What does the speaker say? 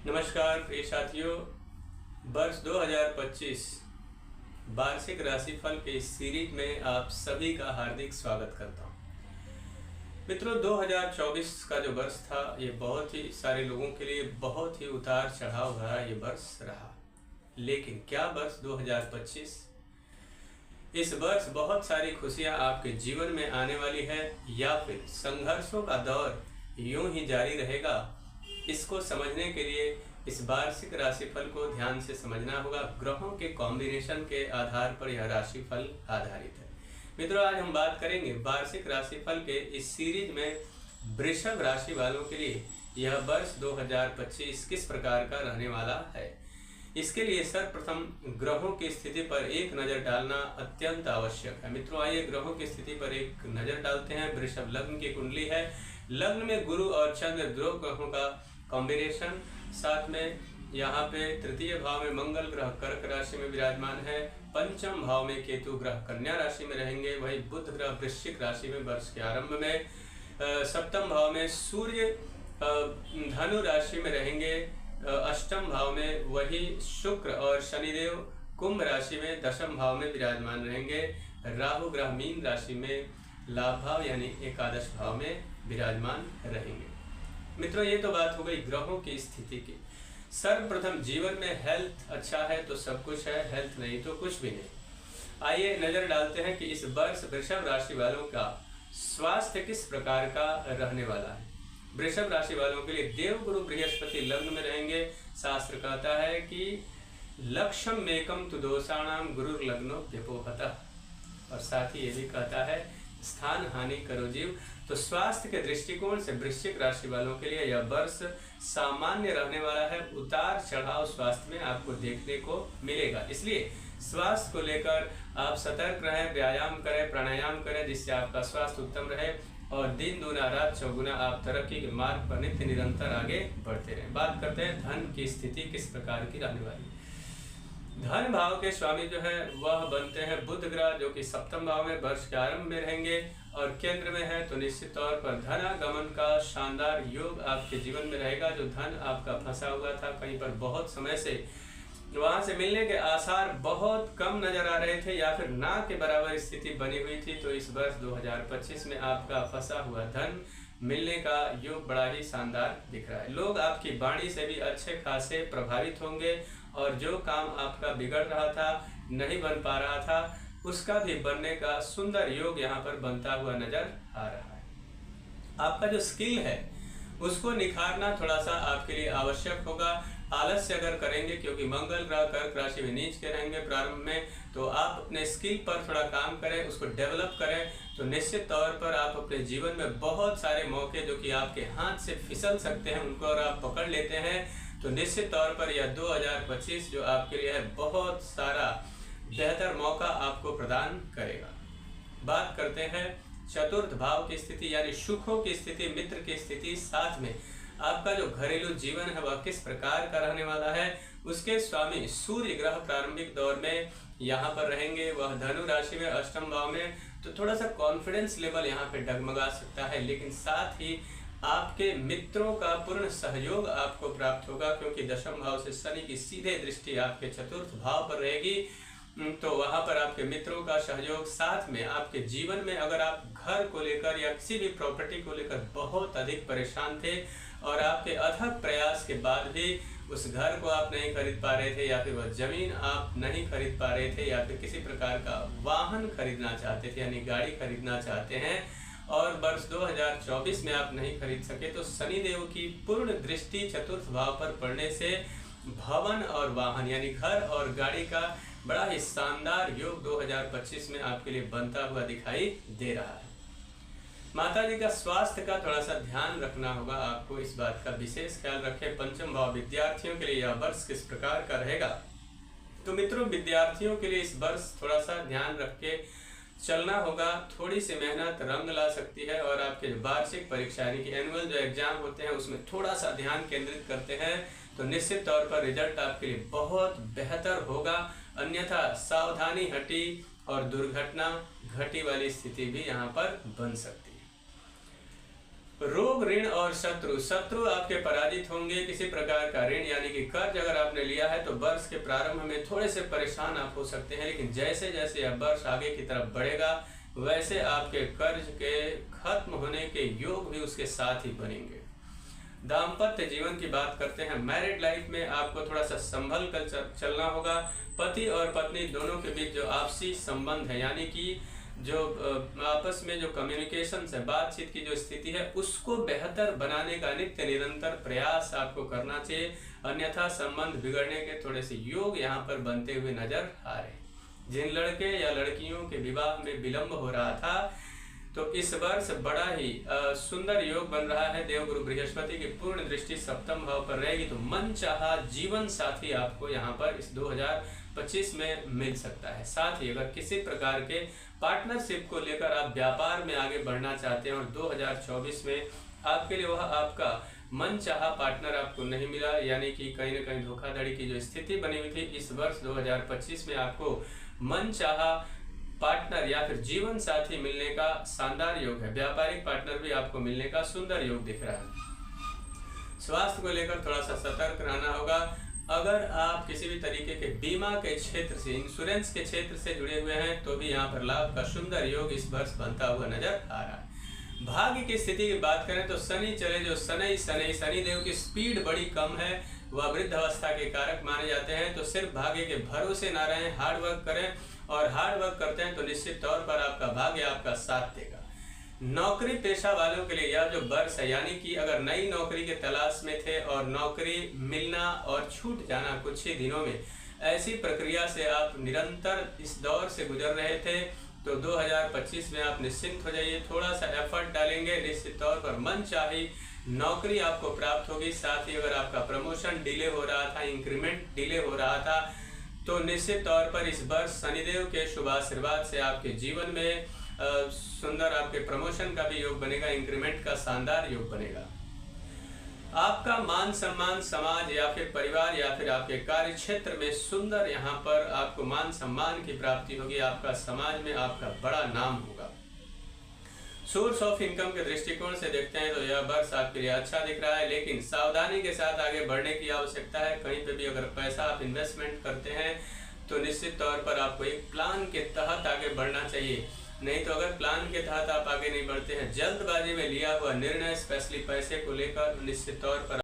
नमस्कार प्रिय साथियों, वर्ष 2025 वार्षिक राशिफल के इस सीरीज में आप सभी का हार्दिक स्वागत करता हूं। मित्रों, 2024 का जो वर्ष था ये बहुत ही सारे लोगों के लिए बहुत ही उतार चढ़ाव भरा ये वर्ष रहा। लेकिन क्या वर्ष 2025, इस वर्ष बहुत सारी खुशियां आपके जीवन में आने वाली है या फिर संघर्षों का दौर यूं ही जारी रहेगा? इसको समझने के लिए इस वार्षिक राशिफल को ध्यान से समझना होगा। ग्रहों के कॉम्बिनेशन के आधार पर यह राशिफल आधारित है। मित्रों, आज हम बात करेंगे वार्षिक राशिफल के इस सीरीज में वृषभ राशि वालों के लिए यह वर्ष 2025 किस प्रकार का रहने वाला है। इसके लिए सर्वप्रथम ग्रहों की स्थिति पर एक नज़र डालना अत्यंत आवश्यक है। मित्रों, आइए ग्रहों की स्थिति पर एक नज़र डालते हैं। वृषभ लग्न की कुंडली है। लग्न में गुरु और चंद्र दो ग्रहों का कॉम्बिनेशन, साथ में यहाँ पे तृतीय भाव में मंगल ग्रह कर्क राशि में विराजमान है। पंचम भाव में केतु ग्रह कन्या राशि में रहेंगे। वही बुध ग्रह वृश्चिक राशि में वर्ष के आरंभ में। सप्तम भाव में सूर्य धनु राशि में रहेंगे। अष्टम भाव में वही शुक्र और शनिदेव कुंभ राशि में दशम भाव में विराजमान रहेंगे। राहु ग्रह मीन राशि में लाभ भाव यानी एकादश भाव में विराजमान रहेंगे। मित्रों, ये तो बात हो गई ग्रहों की स्थिति की। सर्वप्रथम जीवन में हेल्थ अच्छा है तो सब कुछ है, हेल्थ नहीं तो कुछ भी नहीं। आइए नजर डालते हैं कि इस वर्ष वृषभ राशि वालों का स्वास्थ्य किस प्रकार का रहने वाला है। वृषभ राशि वालों के लिए देवगुरु बृहस्पति लग्न में रहेंगे। शास्त्र कहता है कि लक्ष्यम मेकम तु दोषाणाम गुरु लग्नो व्यपोहतः, और साथ ही ये भी कहता है स्थान हानि करो जीव। तो स्वास्थ्य के दृष्टिकोण से वृश्चिक राशि वालों के लिए यह वर्ष सामान्य रहने वाला है। उतार चढ़ाव स्वास्थ्य में आपको देखने को मिलेगा, इसलिए स्वास्थ्य को लेकर आप सतर्क रहें, व्यायाम करें, प्राणायाम करें, जिससे आपका स्वास्थ्य उत्तम रहे और दिन दूना रात चौगुना आप तरक्की के मार्ग पर नित्य निरंतर आगे बढ़ते रहें। बात करते हैं धन की स्थिति किस प्रकार की रहने वाली है। धन भाव के स्वामी जो है वह बनते हैं बुध ग्रह, जो कि सप्तम भाव में वर्ष के आरंभ में रहेंगे और केंद्र में है। तो निश्चित तौर पर धनागमन का शानदार योग आपके जीवन में रहेगा। जो धन आपका फंसा हुआ था कहीं पर बहुत समय से, वहां से मिलने के आसार बहुत कम नजर आ रहे थे या फिर ना के बराबर स्थिति बनी हुई थी, तो इस वर्ष 2025 में आपका फंसा हुआ धन मिलने का योग बड़ा ही शानदार दिख रहा है। लोग आपकी वाणी से भी अच्छे खासे प्रभावित होंगे और जो काम आपका बिगड़ रहा था, नहीं बन पा रहा था, उसका भी बनने का सुंदर योग यहाँ पर बनता हुआ नजर आ रहा है। आपका जो स्किल है उसको निखारना थोड़ा सा आपके लिए आवश्यक होगा। आलस्य अगर करेंगे, क्योंकि मंगल ग्रह कर्क राशि में नीच के रहेंगे प्रारंभ में, तो आप अपने स्किल पर थोड़ा काम करें, उसको डेवलप करें, तो निश्चित तौर पर आप अपने जीवन में बहुत सारे मौके जो कि आपके हाथ से फिसल सकते हैं उनको और आप पकड़ लेते हैं, तो निश्चित तौर पर यह 2025 जो आपके लिए है बहुत सारा बेहतर मौका आपको प्रदान करेगा। बात करते हैं चतुर्थ भाव की स्थिति यानी सुखों की स्थिति, मित्र की स्थिति, साथ में आपका जो घरेलू जीवन है वह किस प्रकार का रहने वाला है। उसके स्वामी सूर्य ग्रह प्रारंभिक दौर में यहाँ पर रहेंगे। वह धनु राशि में अष्टम भाव में, तो थोड़ा सा कॉन्फिडेंस लेवल यहाँ पे डगमगा सकता है, लेकिन साथ ही आपके मित्रों का पूर्ण सहयोग आपको प्राप्त होगा, क्योंकि दशम भाव से शनि की सीधे दृष्टि आपके चतुर्थ भाव पर रहेगी। तो वहां पर आपके मित्रों का सहयोग, साथ में आपके जीवन में अगर आप घर को लेकर या किसी भी प्रॉपर्टी को लेकर बहुत अधिक परेशान थे और आपके अथक प्रयास के बाद भी उस घर को आप नहीं खरीद पा रहे थे या फिर वह जमीन आप नहीं खरीद पा रहे थे या फिर किसी प्रकार का वाहन खरीदना चाहते थे यानी गाड़ी खरीदना चाहते हैं और वर्ष 2024 में आप नहीं खरीद सके, तो शनिदेव की पूर्ण दृष्टि चतुर्थ भाव पर पड़ने से भवन और वाहन यानी घर और गाड़ी का बड़ा ही शानदार योग 2025 में आपके लिए बनता हुआ दिखाई दे रहा है। माता जी का स्वास्थ्य का थोड़ा सा ध्यान रखना होगा आपको, इस बात का विशेष ख्याल रखें। पंचम भाव विद्यार्थियों के लिए यह वर्ष किस प्रकार का रहेगा। तो मित्रों, विद्यार्थियों के लिए इस वर्ष थोड़ा सा ध्यान रख के चलना होगा। थोड़ी सी मेहनत रंग ला सकती है और आपके वार्षिक परीक्षा यानी कि एनुअल जो एग्जाम होते हैं उसमें थोड़ा सा ध्यान केंद्रित करते हैं तो निश्चित तौर पर रिजल्ट आपके लिए बहुत बेहतर होगा। अन्यथा सावधानी हटी और दुर्घटना घटी वाली स्थिति भी यहाँ पर बन सकती है। रोग, ऋण और शत्रु आपके पराजित होंगे। किसी प्रकार का ऋण यानी कि कर्ज अगर आपने लिया है तो वर्ष के प्रारंभ में थोड़े से परेशान आप हो सकते हैं, लेकिन जैसे जैसे यह वर्ष आगे की तरफ बढ़ेगा वैसे आपके कर्ज के खत्म होने के योग भी उसके साथ ही बनेंगे। दाम्पत्य जीवन की बात करते हैं। मैरिड लाइफ में आपको थोड़ा सा संभल कर चलना होगा। पति और पत्नी दोनों के बीच जो आपसी संबंध है यानी कि जो आपस में जो कम्युनिकेशन है, बातचीत की जो स्थिति है, उसको बेहतर बनाने का नित्य निरंतर प्रयास आपको करना चाहिए, अन्यथा संबंध बिगड़ने के थोड़े से योग यहाँ पर बनते हुए नजर आ रहे हैं। जिन लड़के या लड़कियों के विवाह में विलंब हो रहा था तो इस वर्ष बड़ा ही सुंदर योग बन रहा है। देवगुरु बृहस्पति की पूर्ण दृष्टि सप्तम भाव पर रहेगी तो मन चाहा जीवन साथी आपको यहाँ पर इस 2025 में मिल सकता है। साथ ही अगर किसी प्रकार के पार्टनरशिप को लेकर आप व्यापार में आगे बढ़ना चाहते हैं और 2024 में आपके लिए वह आपका मन चाहा पार्टनर आपको नहीं मिला, यानी कि कहीं न कहीं धोखाधड़ी की जो स्थिति बनी हुई थी, इस वर्ष 2025 में आपको मन चाहा पार्टनर या फिर जीवन साथी मिलने का शानदार योग है। व्यापारिक पार्टनर भी आपको मिलने का सुंदर योग दिख रहा है। स्वास्थ्य को लेकर थोड़ा सा सतर्क रहना होगा। अगर आप किसी भी तरीके के बीमा के क्षेत्र से, इंश्योरेंस के क्षेत्र से जुड़े हुए हैं तो भी यहाँ पर लाभ का सुंदर योग इस वर्ष बनता हुआ नजर आ रहा है। भाग्य की स्थिति की बात करें तो शनि चले जो शनिदेव की स्पीड बड़ी कम है, वह वृद्ध अवस्था के कारक माने जाते हैं। तो सिर्फ भाग्य के भरोसे ना रहें, हार्ड वर्क करें, और हार्ड वर्क करते हैं तो निश्चित तौर पर आपका भाग्य आपका साथ देगा। नौकरी पेशा वालों के लिए यह जो वर्ष है, यानी कि अगर नई नौकरी के तलाश में थे और नौकरी मिलना और छूट जाना कुछ ही दिनों में, ऐसी प्रक्रिया से आप निरंतर इस दौर से गुजर रहे थे, तो 2025 में आप निश्चिंत हो जाइए। थोड़ा सा एफर्ट डालेंगे, निश्चित तौर पर मन चाही नौकरी आपको प्राप्त होगी। साथ ही अगर आपका प्रमोशन डिले हो रहा था, इंक्रीमेंट डिले हो रहा था, तो निश्चित तौर पर इस वर्ष शनिदेव के शुभ आशीर्वाद से आपके जीवन में सुंदर आपके प्रमोशन का भी योग बनेगा, इंक्रीमेंट का शानदार योग बनेगा। आपका मान सम्मान समाज या फिर परिवार या फिर आपके कार्य क्षेत्र में सुंदर यहाँ पर आपको मान सम्मान की प्राप्ति होगी। आपका समाज में आपका बड़ा नाम होगा। सोर्स ऑफ इनकम के दृष्टिकोण से देखते हैं तो यह वर्ष आपके लिए अच्छा दिख रहा है, लेकिन सावधानी के साथ आगे बढ़ने की आवश्यकता है। कहीं पे भी अगर पैसा आप इन्वेस्टमेंट करते हैं तो निश्चित तौर पर आपको एक प्लान के तहत आगे बढ़ना चाहिए, नहीं तो अगर प्लान के तहत आप आगे नहीं बढ़ते हैं, जल्दबाजी में लिया हुआ निर्णय स्पेशली पैसे को लेकर, निश्चित तौर पर